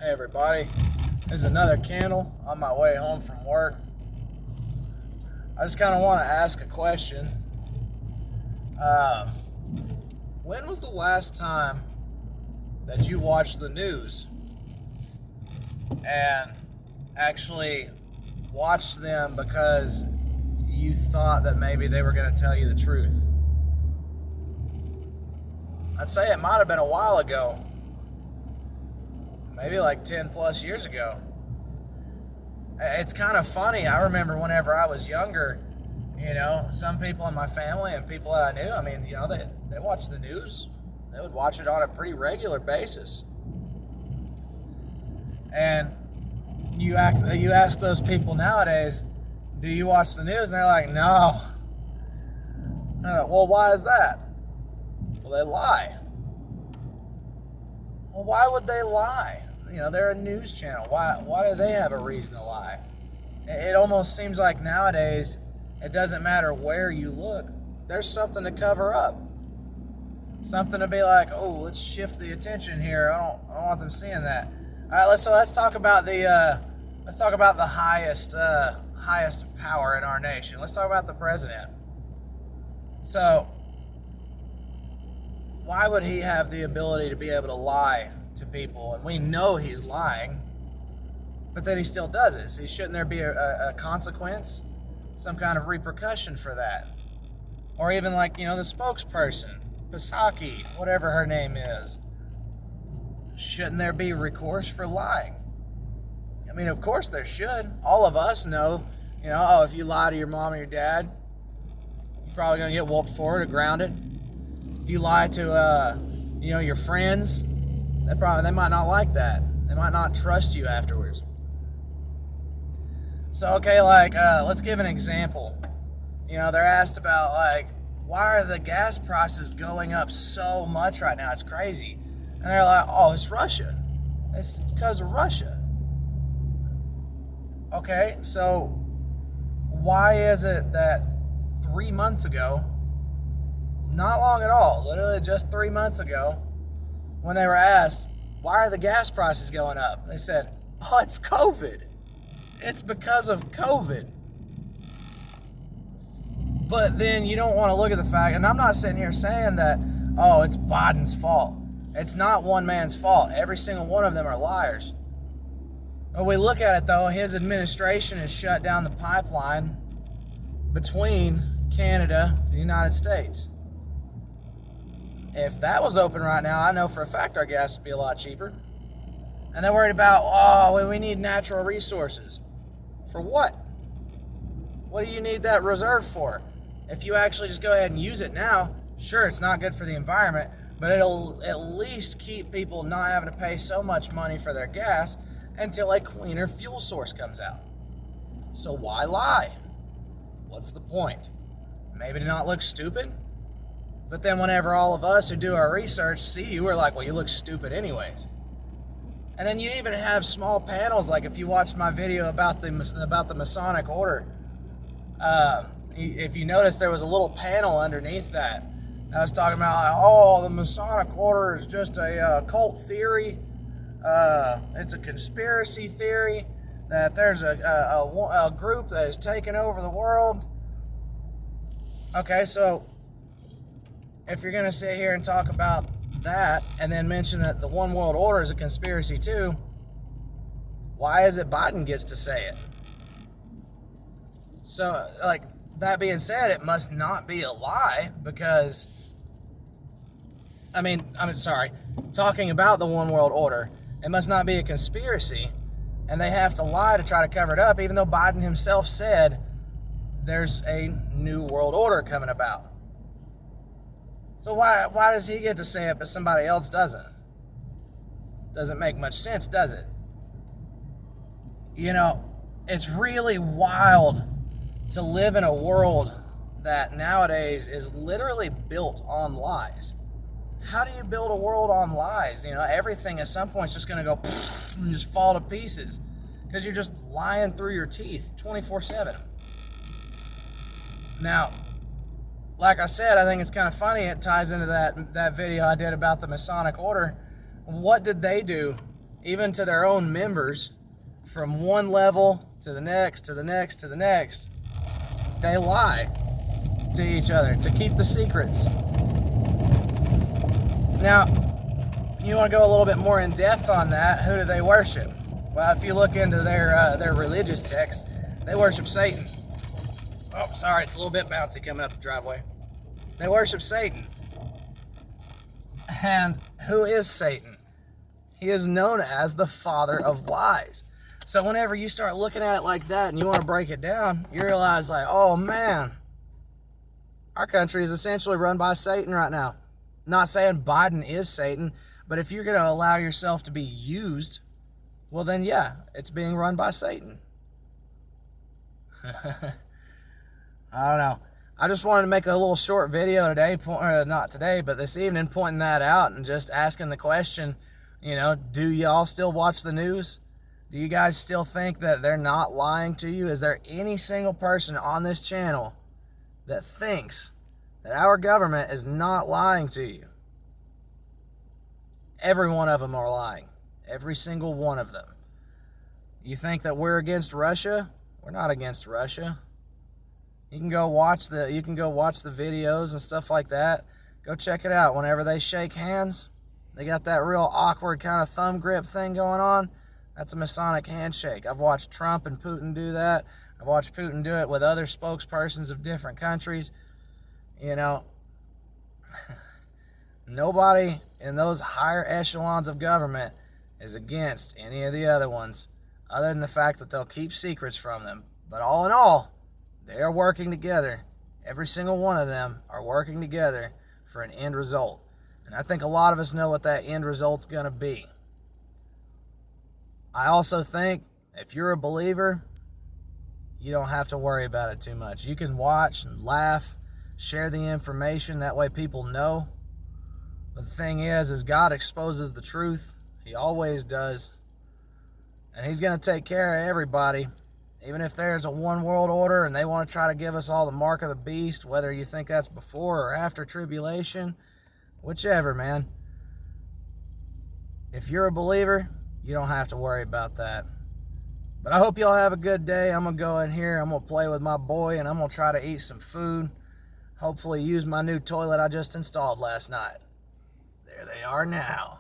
Hey everybody, this is another candle on my way home from work. I just kind of want to ask a question. When was the last time that you watched the news and actually watched them because you thought that maybe they were going to tell you the truth? I'd say it might have been a while ago. Maybe like 10 plus years ago. It's kind of funny. I remember whenever I was younger, some people in my family and people that I knew, they watched the news. They would watch it on a pretty regular basis. And you ask those people nowadays, do you watch the news? And they're like, no. Well, why is that? Well, they lie. Well, why would they lie? They're a news channel. Why do they have a reason to lie? It almost seems like nowadays, it doesn't matter where you look. There's something to cover up. Something to be like, oh, let's shift the attention here. I don't want them seeing that. All right, let's talk about the highest power in our nation. Let's talk about the president. So, why would he have the ability to be able to lie to people? And we know he's lying, but then he still does it. So shouldn't there be a consequence, some kind of repercussion for that? Or even the spokesperson, Pisaki, whatever her name is. Shouldn't there be recourse for lying? Of course there should. All of us know, if you lie to your mom or your dad, you're probably going to get whooped for it or grounded. If you lie to, your friends, they might not like that. They might not trust you afterwards. So, okay, let's give an example. They're asked about, why are the gas prices going up so much right now? It's crazy. And they're like, oh, it's Russia. It's because of Russia. Okay, so why is it that 3 months ago, not long at all, literally just 3 months ago, when they were asked, why are the gas prices going up? They said, oh, it's COVID. It's because of COVID. But then you don't want to look at the fact, and I'm not sitting here saying that, oh, it's Biden's fault. It's not one man's fault. Every single one of them are liars. When we look at it, though, his administration has shut down the pipeline between Canada and the United States. If that was open right now, I know for a fact our gas would be a lot cheaper. And they're worried about, we need natural resources. For what? What do you need that reserve for? If you actually just go ahead and use it now, sure, it's not good for the environment, but it'll at least keep people not having to pay so much money for their gas until a cleaner fuel source comes out. So why lie? What's the point? Maybe to not look stupid? But then whenever all of us who do our research see you, we're like, well, you look stupid anyways. And then you even have small panels, like if you watched my video about the Masonic Order, if you notice, there was a little panel underneath that. I was talking about, the Masonic Order is just a cult theory. It's a conspiracy theory that there's a group that is taking over the world. Okay, so if you're going to sit here and talk about that and then mention that the One World Order is a conspiracy too, why is it Biden gets to say it? So, that being said, it must not be a lie because, talking about the One World Order, it must not be a conspiracy, and they have to lie to try to cover it up, even though Biden himself said there's a new world order coming about. So why does he get to say it but somebody else doesn't? Doesn't make much sense, does it? It's really wild to live in a world that nowadays is literally built on lies. How do you build a world on lies? Everything at some point is just going to go and just fall to pieces because you're just lying through your teeth 24/7. Now, like I said, I think it's kind of funny. It ties into that video I did about the Masonic Order. What did they do even to their own members, from one level to the next, to the next, to the next. They lie to each other to keep the secrets. Now, you want to go a little bit more in depth on that. Who do they worship? Well, if you look into their religious texts, they worship Satan. Oh, sorry, it's a little bit bouncy coming up the driveway. They worship Satan. And who is Satan? He is known as the father of lies. So whenever you start looking at it like that and you want to break it down, you realize like, oh man, our country is essentially run by Satan right now. Not saying Biden is Satan, but if you're going to allow yourself to be used, well then yeah, it's being run by Satan. I don't know. I just wanted to make a little short video today, not today, but this evening, pointing that out and just asking the question, do y'all still watch the news? Do you guys still think that they're not lying to you? Is there any single person on this channel that thinks that our government is not lying to you? Every one of them are lying. Every single one of them. You think that we're against Russia? We're not against Russia. You can go watch the videos and stuff like that. Go check it out. Whenever they shake hands, they got that real awkward kind of thumb grip thing going on. That's a Masonic handshake. I've watched Trump and Putin do that. I've watched Putin do it with other spokespersons of different countries. Nobody in those higher echelons of government is against any of the other ones, other than the fact that they'll keep secrets from them. But all in all, they are working together. Every single one of them are working together for an end result. And I think a lot of us know what that end result's going to be. I also think if you're a believer, you don't have to worry about it too much. You can watch and laugh, share the information. That way people know. But the thing is God exposes the truth. He always does. And he's going to take care of everybody. Even if there's a one world order and they want to try to give us all the mark of the beast, whether you think that's before or after tribulation, whichever, man. If you're a believer, you don't have to worry about that. But I hope y'all have a good day. I'm going to go in here, I'm going to play with my boy, and I'm going to try to eat some food. Hopefully use my new toilet I just installed last night. There they are now.